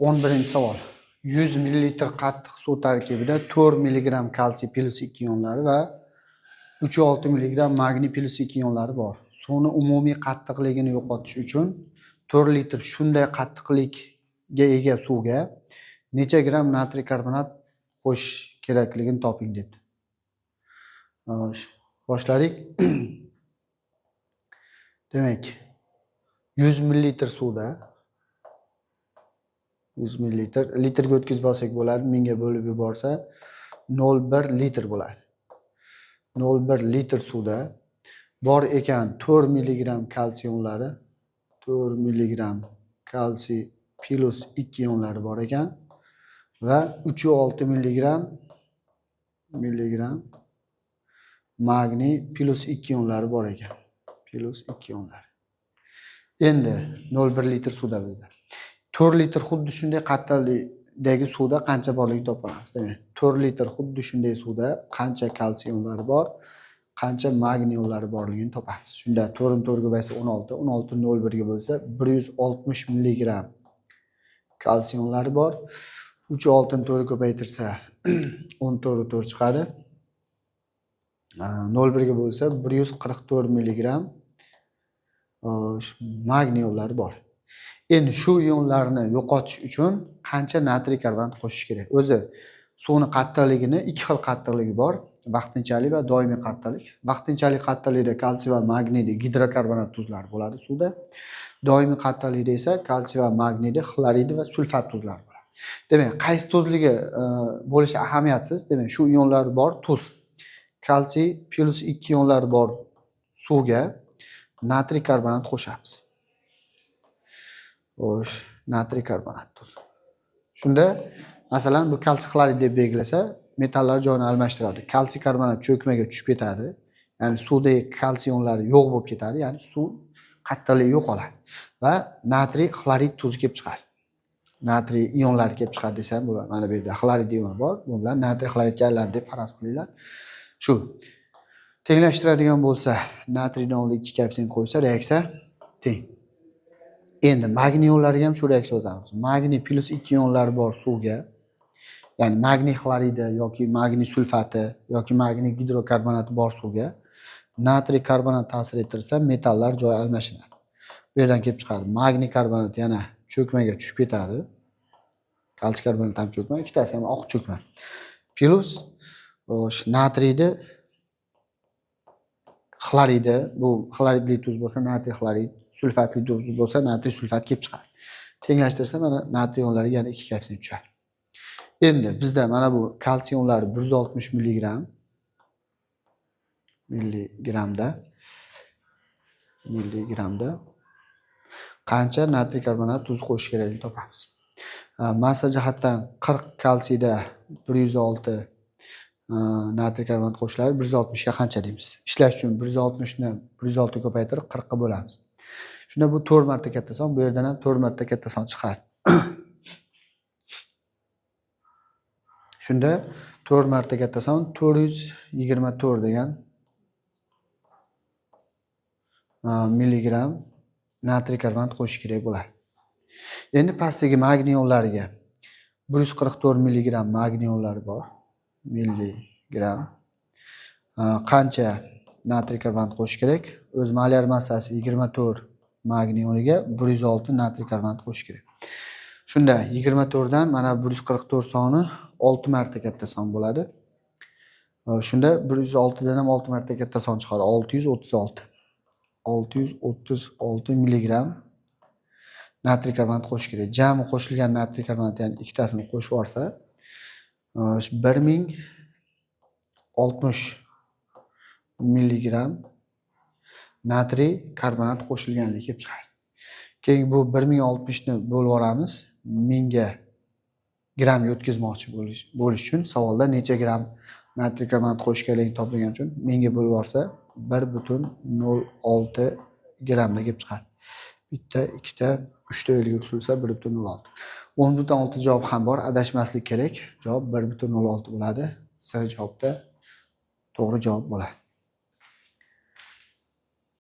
11-savol. 100 ml qattiq suv tarkibida 4 mg kalsiy plus 2 ionlari va 3,6 mg magniy plus 2 ionlari bor. Suvni umumiy qattiqligini yo'qotish uchun 4 litr shunday qattiqlikga ega suvga necha gram natriy karbonat qo'shish kerakligini toping dedi. Boshladik. Demak, 100 ml suvda 100 ml litrga o'tkazib olsak bo'ladi, 1000 ga bo'lib yuborsa 0,1 litr bo'ladi. 0,1 litr suvda bor ekan 4 mg kalsiy ionlari, 4 mg kalsiy plus 2 ionlari bor ekan va 3,6 mg magniy plus 2 ionlari bor ekan. Plus 2 ionlari. Endi 0,1 litr suvda bizda 4 litr xuddi shunday qattiqlikdagi suvda qancha borligini topamiz. Demak, 4 litr xuddi shunday suvda qancha kalsiy ionlari bor, qancha magniy ionlari borligini topamiz. Shunda 4 ni 4 ga bo'lsa 16, 16 ni 0,1 ga bo'lsa 160 mg kalsiy ionlari bor. 3,6 ni 4 ga ko'paytirsa 14 4 chiqadi. 0,1 ga bo'lsa 144 mg magniy ionlari bor. Endi shu ionlarni yo'qotish uchun qancha natriy karbonat qo'shish kerak? O'zi suvning qattiqligini ikki xil qattiqligi bor, vaqtinchalik va doimiy qattiqlik. Vaqtinchalik qattiqlikda kalsiy va magniyda gidrokarbonat tuzlari bo'ladi suvda. Doimiy qattiqlikda esa kalsiy va magniyda xlorid va sulfat tuzlari bo'ladi. Demak, qaysi tuzligi bo'lishi ahamiyatsiz. Demak, shu ionlar bor tuz. Kalsiy plus 2 ionlari bor suvga natriy karbonat qo'shamiz. Natriy karbonat tuz. Shunda masalan bu kalsiy xlorid deb belgilasa, metallar joyini almashtiradi. Kalsiy karbonat cho'kmaga tushib ketadi. Ya'ni suvdagi kalsiy ionlari yo'q bo'lib ketadi, ya'ni suv qattiqligi yo'qoladi va natriy xlorid tuzi kelib chiqadi. Natriy ionlari kelib chiqadi desam bo'ladi. Mana bu yerda xlorid ioni bor. Bu bilan natriy xloridga aylandi deb faraz qilinglar. Shu. Tenglashtiradigan bo'lsa, natriydan oldin 2 koeffitsient qo'ysa, reaksiya teng. Endi magniy ionlariga ham shu reaksiya yozamiz. Magniy plus 2 ionlari bor suvga, ya'ni magniy xloridi yoki magniy sulfati yoki magniy gidrokarbonati bor suvga natriy karbonat ta'sir ettirsa, metallar joyi almashinadi. Bu yerdan kelib chiqadi. Magniy karbonat yana cho'kmaga tushib ketadi. Kalsiy karbonat ham cho'kma, ikkitasi ham oq cho'kma. Plus natriyni xloridi, bu xloridli tuz bo'lsa natriy xlorid, sulfatli tuz bo'lsa natriy sulfat kelib chiqadi. Tenglashtirsa mana natriy ionlariga yana 2 koeffitsient tushadi. Endi bizda mana bu kalsiy ionlari 160 milligramda qancha natriy karbonat tuzi qo'shish kerakligini topamiz. Massa jihatdan 40 kalsiyda 106 natriy karbonat qo'shiladi. 160 ga qancha deymiz? Ishlash uchun 160 ni 106 ga ko'paytirib 40 ga bo'lamiz. Shunda bu 4 marta katta son, bu yerdan ham 4 marta katta son chiqadi. Shunda 4 marta katta son 424 degan milligram natriy karbonat qo'shish kerak bo'ladi. Endi pastdagi magniy ionlariga 144 milligram magniy ionlari bor. Milligram. Qancha natriy karbonat qo'shish kerak? O'z molyar massasi 24 magniy ioniga 106 natriy karbonat qo'shish kerak. Shunda 24 dan mana 144 soni 6 marta katta son bo'ladi. Shunda 106 dan ham 6 marta katta son chiqadi. 636. 636 milligram natriy karbonat qo'shish kerak. Jami qo'shilgan natriy karbonat, ya'ni ikkitasini qo'shib olsa 1060 milligram natriy karbonat qo'shilganligi kelib chiqadi. Keyin bu 1060 ni bo'lib olamiz. 1000 ga gramga o'tkazmoqchi bo'lish uchun savolda necha gram natriy karbonat qo'shish kerakligini toplagan uchun 1000 ga bo'lib olsa 1,06 gramga kelib chiqadi. Bitta, ikkita, uchta yo'lga usulsa 1,06. 10,6 javob ham bor, adashmaslik kerak. Javob 1,06 bo'ladi. C javobda to'g'ri javob bo'ladi.